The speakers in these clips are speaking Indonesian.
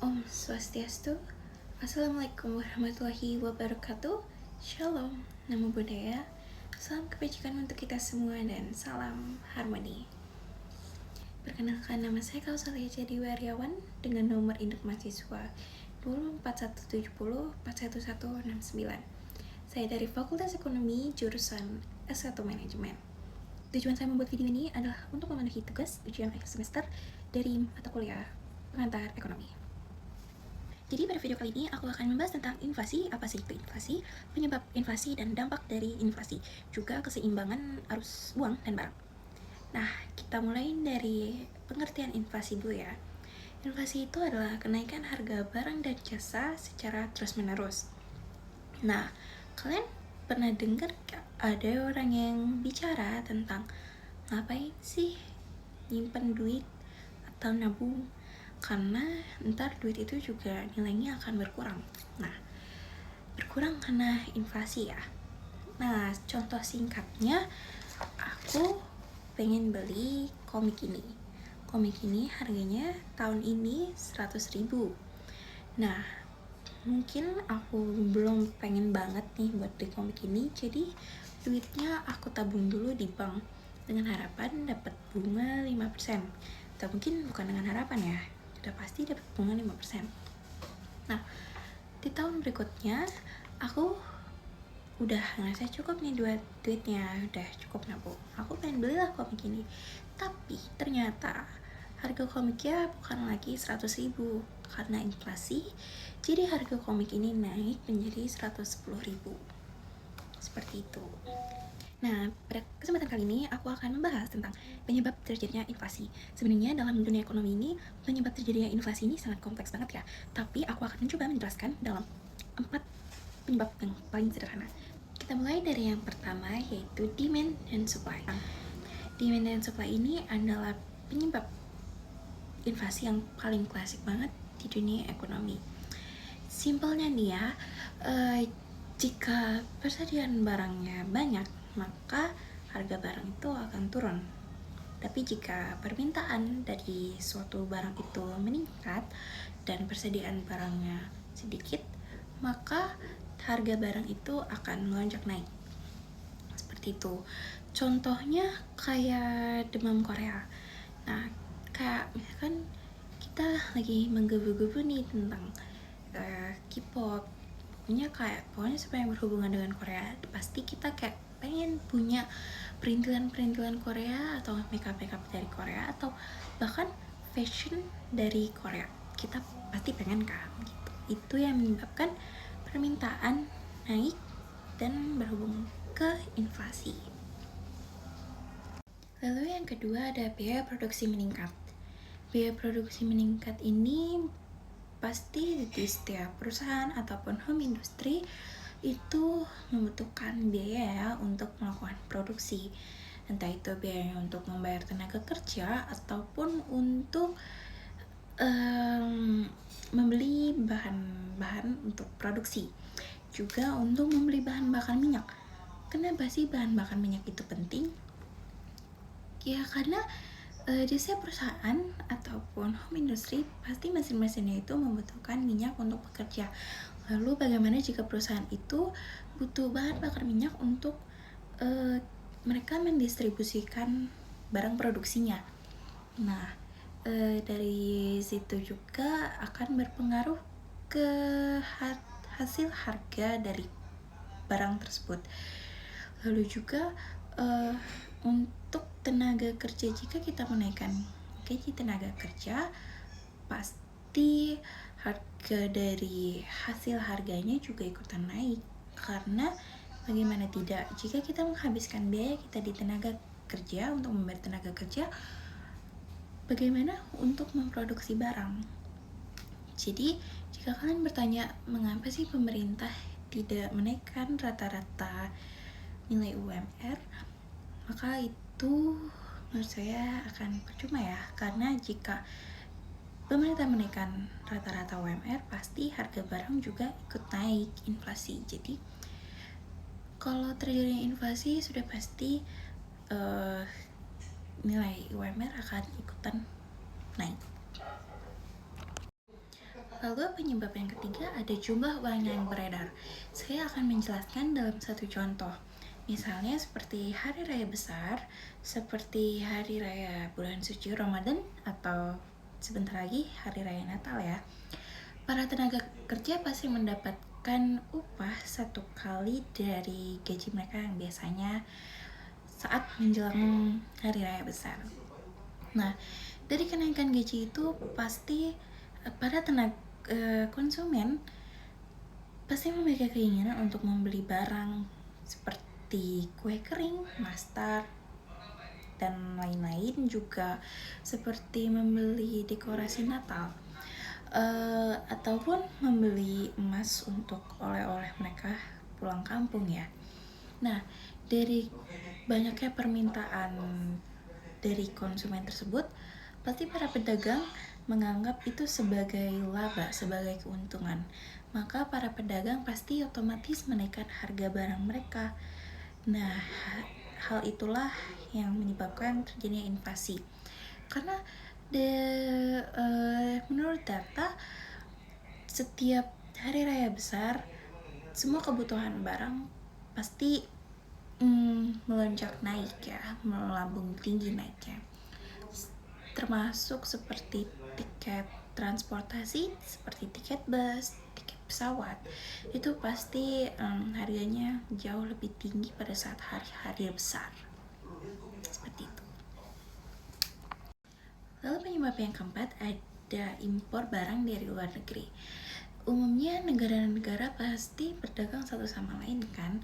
Om Swastiastu. Assalamualaikum warahmatullahi wabarakatuh. Shalom, namo buddhaya. Salam kebajikan untuk kita semua dan salam harmoni. Perkenalkan, nama saya Kausalia Jadi Wariawan dengan nomor induk mahasiswa 24170411169. Saya dari Fakultas Ekonomi jurusan S1 Manajemen. Tujuan saya membuat video ini adalah untuk memenuhi tugas ujian akhir semester dari mata kuliah pengantar ekonomi. Jadi pada video kali ini aku akan membahas tentang inflasi, apa sih itu inflasi, penyebab inflasi dan dampak dari inflasi, juga keseimbangan arus uang dan barang. Nah, kita mulai dari pengertian inflasi dulu ya. Inflasi itu adalah kenaikan harga barang dan jasa secara terus-menerus. Nah, kalian pernah dengar gak ada orang yang bicara tentang ngapain sih nyimpen duit atau nabung? Karena ntar duit itu juga nilainya akan berkurang. Nah, berkurang karena inflasi ya. Nah, contoh singkatnya, aku pengen beli komik ini. Komik ini harganya tahun ini 100.000. Nah, mungkin aku belum pengen banget nih buat beli komik ini, jadi duitnya aku tabung dulu di bank dengan harapan dapat bunga 5%. Atau mungkin bukan dengan harapan ya, udah pasti dapat bunga 5%. Nah, di tahun berikutnya aku udah ngerasa cukup nih duitnya, udah cukup nabung. Aku pengen belilah komik ini. Tapi ternyata harga komiknya bukan lagi 100.000 karena inflasi. Jadi harga komik ini naik menjadi 110.000. Seperti itu. Nah, pada kesempatan kali ini aku akan membahas tentang penyebab terjadinya inflasi. Sebenarnya dalam dunia ekonomi ini, penyebab terjadinya inflasi ini sangat kompleks banget ya. Tapi aku akan mencoba menjelaskan dalam 4 penyebab yang paling sederhana. Kita mulai dari yang pertama, yaitu demand dan supply. Demand dan supply ini adalah penyebab inflasi yang paling klasik banget di dunia ekonomi. Simpelnya nih ya, jika persediaan barangnya banyak, maka harga barang itu akan turun. Tapi jika permintaan dari suatu barang itu meningkat dan persediaan barangnya sedikit, maka harga barang itu akan melonjak naik. Seperti itu. Contohnya kayak demam Korea. Nah, kayak misalkan kita lagi menggebu-gebu nih tentang K-pop, pokoknya supaya berhubungan dengan Korea, pasti kita kayak pengen punya perintilan Korea atau makeup dari Korea atau bahkan fashion dari Korea. Kita pasti pengen kan gitu. Itu yang menyebabkan permintaan naik dan berhubung ke inflasi. Lalu yang kedua ada biaya produksi meningkat. Biaya produksi meningkat ini pasti di setiap perusahaan ataupun home industry itu membutuhkan biaya ya untuk melakukan produksi. Entah itu biaya untuk membayar tenaga kerja ataupun untuk membeli bahan-bahan untuk produksi. Juga untuk membeli bahan bakar minyak. Kenapa sih bahan bakar minyak itu penting? Ya karena di setiap perusahaan ataupun home industry pasti mesin-mesinnya itu membutuhkan minyak untuk bekerja. Lalu bagaimana jika perusahaan itu butuh bahan bakar minyak untuk mereka mendistribusikan barang produksinya? Nah, dari situ juga akan berpengaruh ke hasil harga dari barang tersebut. Lalu juga untuk tenaga kerja, jika kita menaikkan gaji tenaga kerja, pasti harga dari hasil harganya juga ikutan naik. Karena bagaimana tidak, jika kita menghabiskan biaya kita di tenaga kerja untuk membayar tenaga kerja, bagaimana untuk memproduksi barang? Jadi jika kalian bertanya mengapa sih pemerintah tidak menaikkan rata-rata nilai UMR, maka itu menurut saya akan percuma ya. Karena jika pemerintah menaikkan rata-rata UMR, pasti harga barang juga ikut naik inflasi. Jadi kalau terjadi inflasi sudah pasti nilai UMR akan ikutan naik. Lalu penyebab yang ketiga ada jumlah uang yang beredar. Saya akan menjelaskan dalam satu contoh. Misalnya seperti hari raya besar, seperti hari raya bulan suci Ramadan, atau sebentar lagi hari raya Natal ya. Para tenaga kerja pasti mendapatkan upah satu kali dari gaji mereka yang biasanya saat menjelang hari raya besar. Nah, dari kenaikan gaji itu pasti para tenaga konsumen pasti memiliki keinginan untuk membeli barang seperti kue kering, nastar, dan lain-lain, juga seperti membeli dekorasi Natal, ataupun membeli emas untuk oleh-oleh mereka pulang kampung ya. Nah, dari banyaknya permintaan dari konsumen tersebut, pasti para pedagang menganggap itu sebagai laba, sebagai keuntungan. Maka para pedagang pasti otomatis menaikkan harga barang mereka. Nah, hal itulah yang menyebabkan terjadinya inflasi. Karena menurut data, setiap hari raya besar, semua kebutuhan barang pasti melonjak naik ya, melambung tinggi naiknya. Termasuk seperti tiket transportasi, seperti tiket bus, tiket pesawat, itu pasti harganya jauh lebih tinggi pada saat hari-hari besar. Seperti itu. Lalu penyebab yang keempat ada impor barang dari luar negeri. Umumnya negara-negara pasti berdagang satu sama lain kan.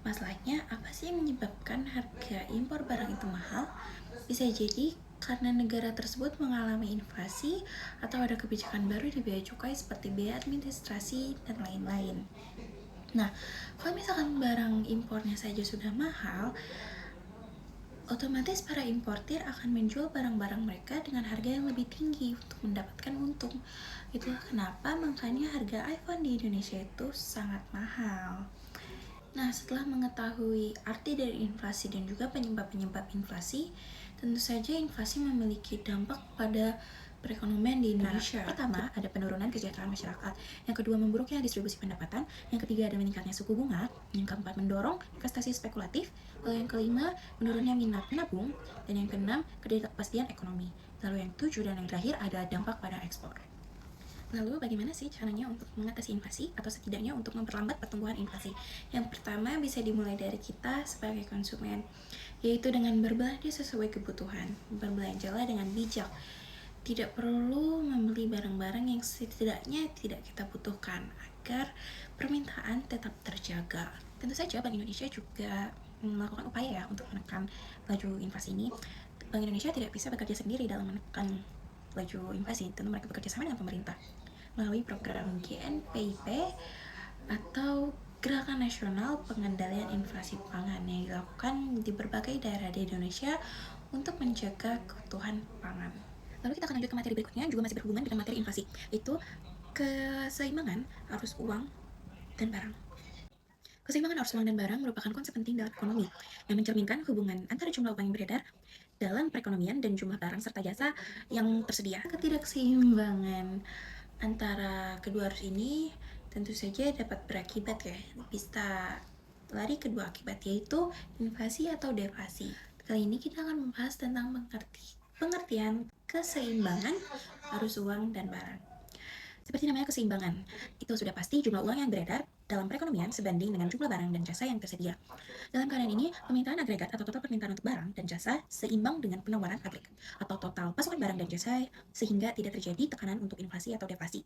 Masalahnya apa sih yang menyebabkan harga impor barang itu mahal? Bisa jadi karena negara tersebut mengalami inflasi atau ada kebijakan baru di bea cukai seperti bea administrasi dan lain-lain. Nah, kalau misalkan barang impornya saja sudah mahal, otomatis para importir akan menjual barang-barang mereka dengan harga yang lebih tinggi untuk mendapatkan untung. Itulah kenapa makanya harga iPhone di Indonesia itu sangat mahal. Nah, setelah mengetahui arti dari inflasi dan juga penyebab-penyebab inflasi, tentu saja inflasi memiliki dampak pada perekonomian di Indonesia. Pertama, ada penurunan kesejahteraan masyarakat. Yang kedua, memburuknya distribusi pendapatan. Yang ketiga, ada meningkatnya suku bunga. Yang keempat, mendorong investasi spekulatif. Lalu yang kelima, menurunnya minat menabung. Dan yang keenam, ketidakpastian ekonomi. Lalu yang ketujuh dan yang terakhir, ada dampak pada ekspor. Lalu bagaimana sih caranya untuk mengatasi inflasi atau setidaknya untuk memperlambat pertumbuhan inflasi? Yang pertama bisa dimulai dari kita sebagai konsumen, yaitu dengan berbelanja sesuai kebutuhan. Berbelanjalah dengan bijak. Tidak perlu membeli barang-barang yang setidaknya tidak kita butuhkan agar permintaan tetap terjaga. Tentu saja Bank Indonesia juga melakukan upaya ya untuk menekan laju inflasi ini. Bank Indonesia tidak bisa bekerja sendiri dalam menekan laju inflasi, tentu mereka bekerja sama dengan pemerintah melalui program GNPIP atau Gerakan Nasional Pengendalian Inflasi Pangan yang dilakukan di berbagai daerah di Indonesia untuk menjaga kebutuhan pangan. Lalu kita akan lanjut ke materi berikutnya, juga masih berhubungan dengan materi inflasi, yaitu keseimbangan arus uang dan barang. Keseimbangan arus uang dan barang merupakan konsep penting dalam ekonomi yang mencerminkan hubungan antara jumlah uang yang beredar dalam perekonomian dan jumlah barang serta jasa yang tersedia. Ketidakseimbangan antara kedua arus ini tentu saja dapat berakibat ya, bisa lari kedua akibat, yaitu inflasi atau deflasi. Kali ini kita akan membahas tentang pengertian keseimbangan arus uang dan barang. Seperti namanya keseimbangan, itu sudah pasti jumlah uang yang beredar dalam perekonomian sebanding dengan jumlah barang dan jasa yang tersedia. Dalam keadaan ini, permintaan agregat atau total permintaan untuk barang dan jasa seimbang dengan penawaran agregat atau total pasokan barang dan jasa sehingga tidak terjadi tekanan untuk inflasi atau deflasi.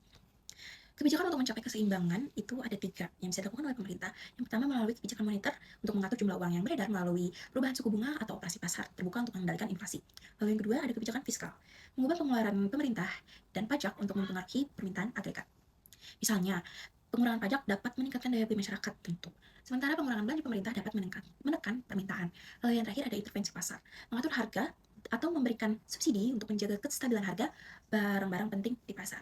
Kebijakan untuk mencapai keseimbangan itu ada 3 yang bisa dilakukan oleh pemerintah. Yang pertama melalui kebijakan moneter untuk mengatur jumlah uang yang beredar melalui perubahan suku bunga atau operasi pasar terbuka untuk mengendalikan inflasi. Lalu yang kedua ada kebijakan fiskal, mengubah pengeluaran pemerintah dan pajak untuk mempengaruhi permintaan agregat. Misalnya, pengurangan pajak dapat meningkatkan daya beli masyarakat tentu. Sementara pengurangan belanja pemerintah dapat menekan permintaan. Lalu yang terakhir ada intervensi pasar, mengatur harga atau memberikan subsidi untuk menjaga kestabilan harga barang-barang penting di pasar.